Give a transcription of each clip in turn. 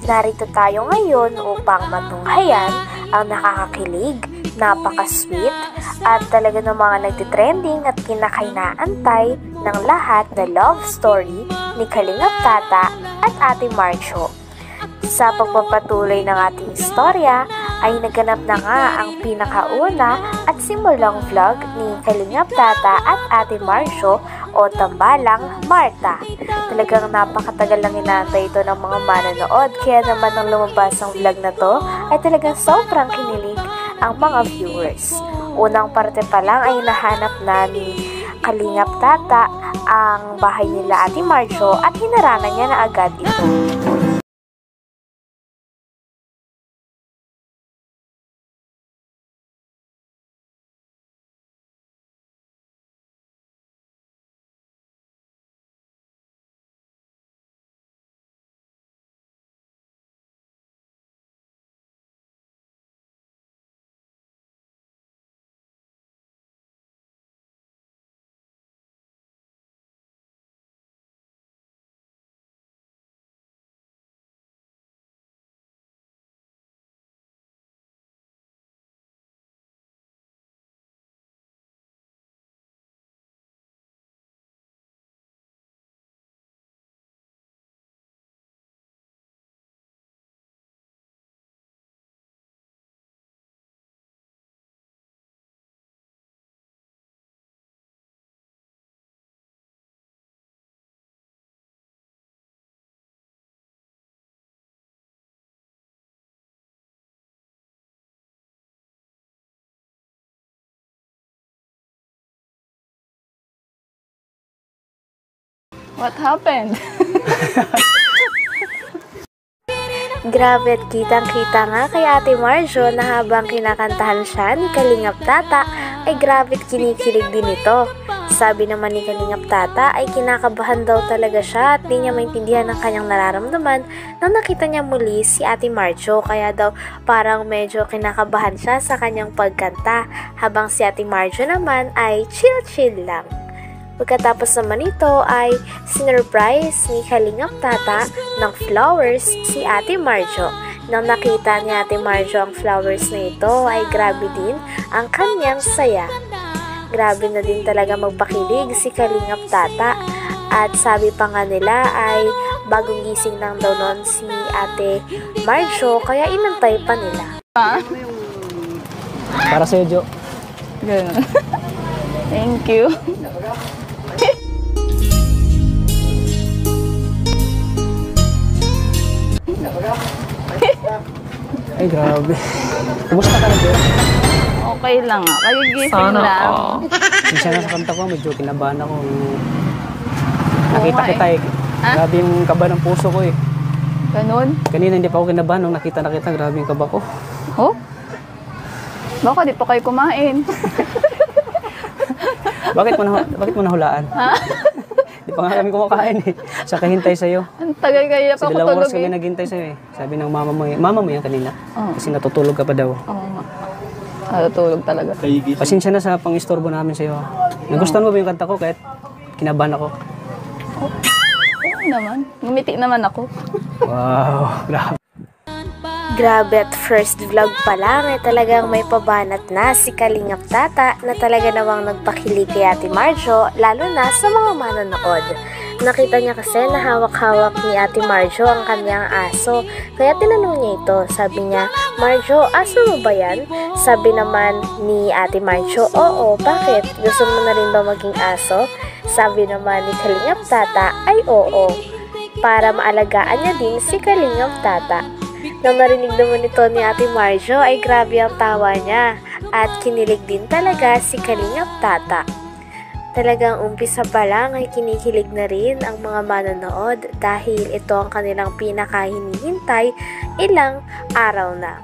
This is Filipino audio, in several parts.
Narito tayo ngayon upang matunghayan ang nakakakilig, napaka-sweet at talaga ng mga nagtitrending at kinakainaantay ng lahat na love story ni Kalingap Tata at Ate Marjo. Sa pagpapatuloy ng ating istorya ay naganap na nga ang pinakauna at simulang vlog ni Kalingap Tata at Ate Marjo o Tambalang Marta. Talagang napakatagal lang inaantay ito ng mga manonood, kaya naman nang lumabas ang vlog na to ay talagang sobrang kinilig ang mga viewers. Unang parte pa lang ay nahanap na ni Kalingap Tata ang bahay nila Ate Marjo at hinaranan niya na agad ito. What happened? Grabe at kitang-kita nga kay Ate Marjo na habang kinakantahan siya ni Kalingap Tata ay grabe at kinikilig din ito. Sabi naman ni Kalingap Tata ay kinakabahan daw talaga siya at di niya maintindihan ang kanyang nararamdaman nang nakita niya muli si Ate Marjo, kaya daw parang medyo kinakabahan siya sa kanyang pagkanta habang si Ate Marjo naman ay chill-chill lang. Pagkatapos naman ito ay sinurprise ni Kalingap Tata ng flowers si Ate Marjo. Nang nakita ni Ate Marjo ang flowers na ito ay grabe din ang kanyang saya. Grabe na din talaga magpakilig si Kalingap Tata at sabi pa nga nila ay bagong gising lang daw noon si Ate Marjo kaya inantay pa nila. Para sa'yo, Jo. Ganun. Thank you. Ay, grabe. Kumusta ka na, Jo? Okay lang ah. Kagigising lang. Sinsya na sa kanta ko, medyo kinabahan ako. Nakita kita eh. Grabe yung kaba ng puso ko eh. Ganun? Kanina hindi pa ako kinabahan. Nung nakita, grabe yung kaba ko. Oh? Baka di pa kayo kumain. Bakit mo nahulaan? Ha? Di pa nga kami kumakain eh. Sa kahintay sa'yo. Ang tagal kaya pa ako tulog eh. Sa 2 oras kami naghintay sa'yo eh. Sabi ng mama mo yan kanina. Kasi natutulog ka pa daw. Oo nga. Natutulog talaga. Pasensya na sa pang-istorbo namin sa'yo. Nagustuhan mo ba yung kanta ko kahit kinabahan ako? Oo naman. Ngumiti naman ako. Wow, grabe. Grabe at first vlog pa lang ay talagang may pabanat na si Kalingap Tata na talaga namang nagpakilig kay Ate Marjo, lalo na sa mga manonood. Nakita niya kasi na hawak-hawak ni Ate Marjo ang kanyang aso, kaya tinanong niya ito. Sabi niya, "Marjo, aso mo ba yan?" Sabi naman ni Ate Marjo, "Oo, bakit? Gusto mo na rin ba maging aso?" Sabi naman ni Kalingap Tata ay oo, para maalagaan niya din si Kalingap Tata. Nang narinig naman ito ni Ate Marjo ay grabe ang tawa niya at kinilig din talaga si Kalingap Tata. Talagang umpisa pa lang ay kinikilig na rin ang mga manonood dahil ito ang kanilang pinakahinihintay ilang araw na.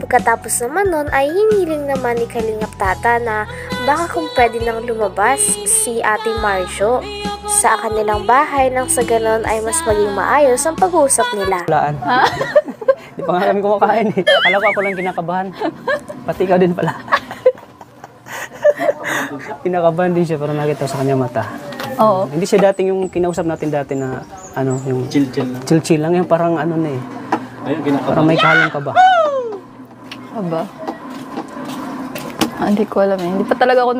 Pagkatapos naman nun ay hiniling naman ni Kalingap Tata na baka kung pwede nang lumabas si Ate Marjo sa kanilang bahay nang sa ganon ay mas maging maayos ang pag-uusap nila. Ha? Di pa nga kami kumakain eh. Akala ko ako lang kinakabahan. Pati ikaw din pala. Kinakabahan din siya pero nakita sa kanya mata. Oo. Hindi siya dating yung kinausap natin dati na ano, yung chill-chill lang. Yung parang ano na eh. Parang may kahalong ka ba? Aba. Hindi ko alam eh. Hindi pa talaga ako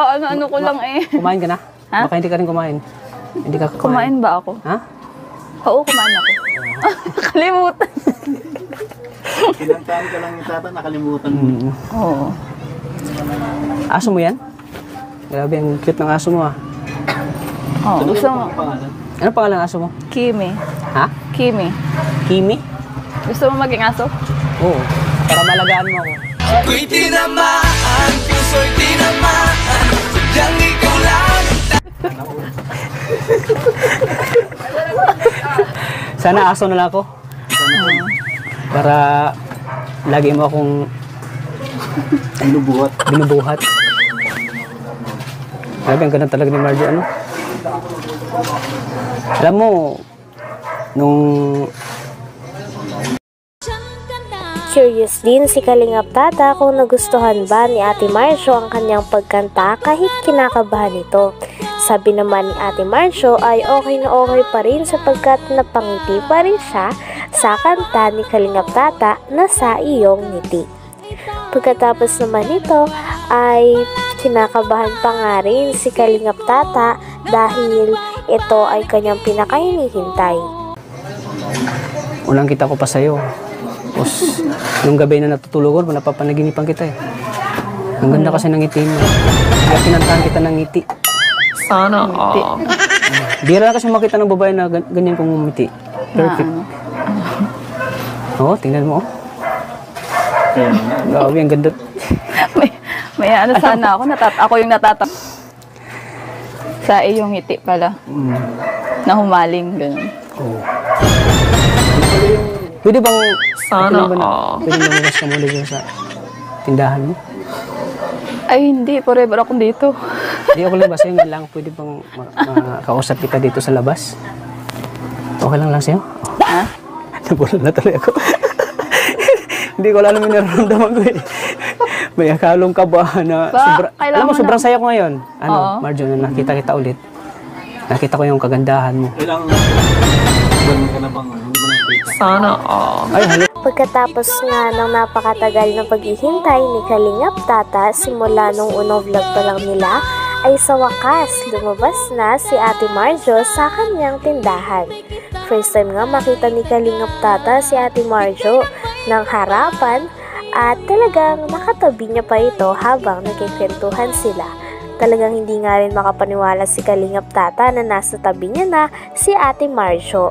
ano ko lang eh. Kumain ka na? Ha? Baka hindi ka rin kumain. Hindi ka Kumain ba ako? Ha? Oo, kumain ako. Nakalimutan. Kinantaan ka lang yung tata, nakalimutan mo. Oo. Aso mo yan? Grabe, ang cute ng aso mo ah. Oo, gusto mo? Ano pangalan ng aso mo? Kimi. Ha? Kimi. Kimi? Gusto mo maging aso? Oo. Para malagaan mo ako. Ako'y tinamaan, puso'y tinamaan, sadyang ikaw lang. Sana aso na lang ako. Para lagi mo akong binubuhat. Grabe, ang ganda talaga ni Marjo. Ano? Alam mo, nung Curious din si Kalingap Tata kung nagustuhan ba ni Ate Marjo ang kanyang pagkanta kahit kinakabahan ito. Sabi naman ni Ate Marjo ay okay na okay pa rin sapagkat napangiti pa rin siya sa kanta ni Kalingap Tata na Sa Iyong Ngiti. Pagkatapos naman nito ay kinakabahan pa nga rin si Kalingap Tata dahil ito ay kanyang pinakahinihintay. unang kita ko pa sa'yo. Tapos, nung gabi na natutulog ko, napapanaginipan kita eh. Ang ganda kasi ng ngiti mo. Kaya kinantahan kita ng ngiti. Sana all. Bira kasi makita ng babae na ganyan kong ngiti. Perfect. Oo, tingnan mo. Grabe, ang ganda. may ano sana ako, ako yung natatap. Sa iyong ngiti pala. Na humaling, gano'n. Oo. Pwede bang, sana pwede lumabas ka muna dyan sa tindahan mo? Ay, hindi. Forever akong dito. Hindi ako labas sa'yo. Nga lang, pwede bang makausap kita dito sa labas? Okay lang sa'yo? Ha? Nabulan na tuloy ako. Hindi ko alam yung nararamdaman ko eh. May akalong ka ba na alam mo, sobrang saya ko ngayon. Ano, Marjo, na nakita kita ulit. Nakita ko yung kagandahan mo. Ilang buwan ka na bang hindi mo nakikita? Sana all. Ay, halo. Pagkatapos nga ng napakatagal na paghihintay ni Kalingap Tata simula nung unang vlog pa lang nila, ay sa wakas lumabas na si Ate Marjo sa kanyang tindahan. First time nga makita ni Kalingap Tata si Ate Marjo ng harapan at talagang nakatabi niya pa ito habang nagkikwentuhan sila. Talagang hindi nga rin makapaniwala si Kalingap Tata na nasa tabi niya na si Ate Marjo.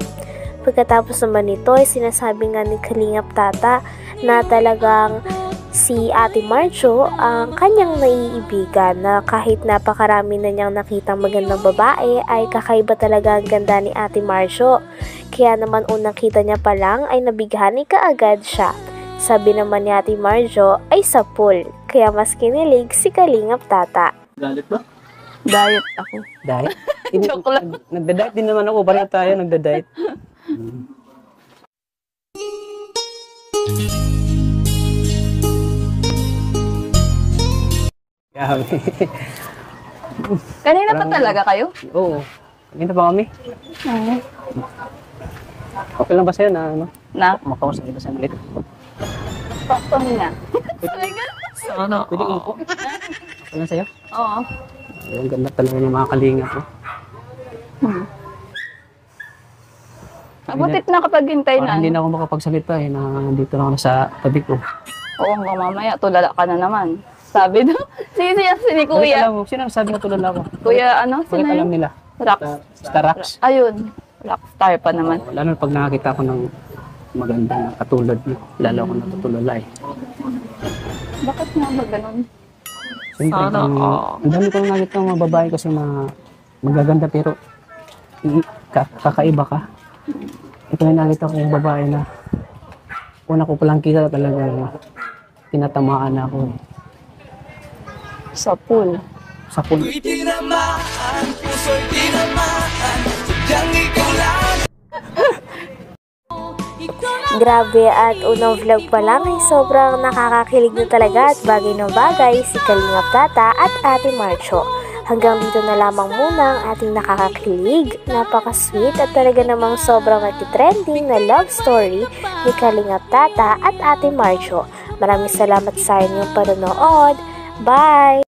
Pagkatapos naman nito ay sinasabi nga ni Kalingap Tata na talagang si Ate Marjo ang kanyang naiibigan, na kahit napakarami na niyang nakitang magandang babae ay kakaiba talaga ang ganda ni Ate Marjo. Kaya naman unang kita niya pa lang ay nabighani kaagad siya. Sabi naman ni Ate Marjo ay sa pool, kaya mas kinilig si Kalingap Tata. Galit ba? Diet ako. Diet? Joke lang. Nagda-diet din naman ako. Pareho tayo nagda-diet. Kanina pa talaga kayo? Oo. Ganito pa kami. Oo. Okay lang ba sa'yo na ano? Na? Makausap kita sa ulit. Pakto na. Talaga? Sana Pwede umupo? Okay lang sa'yo? Oo. Ang ganda talaga ng mga kalingap mo. Abutit na kapag hintay na. Parang hindi na ako makapagsalit pa eh, na dito lang ako sa tabi ko. Oo, hanggang mamaya, tulala ka na naman. Sabi daw. Si Kuya. Alam mo, sino sabi na tulad ako? Kuya, ano? Bakit Sino alam yun? nila? Rox. Starax. Ayun. Rockstar pa naman. Lalo pag nakakita ko ng maganda na katulad mo, lalo ako natutulala eh. Bakit nga ba ganun? Siyempre, ang dami ko nang nakita ng mga babae kasi na magaganda pero kakaiba ka. Ito yung nakita ko yung babae na una ko palang kita talaga tinatamaan na ako eh. Sa pool. Sa pool. Ako'y tinamaan, puso'y tinamaan, sadyang ikaw lang. Grabe, at unang vlog pa lang ay sobrang nakakakilig na talaga at bagay na bagay si Kalingap Tata at Ate Marjo. Hanggang dito na lamang muna ang ating nakakakilig, napaka-sweet at talaga namang sobrang nag-trending na love story ni Kalingap Tata at Ate Marjo. Maraming salamat sa inyong panonood. Bye!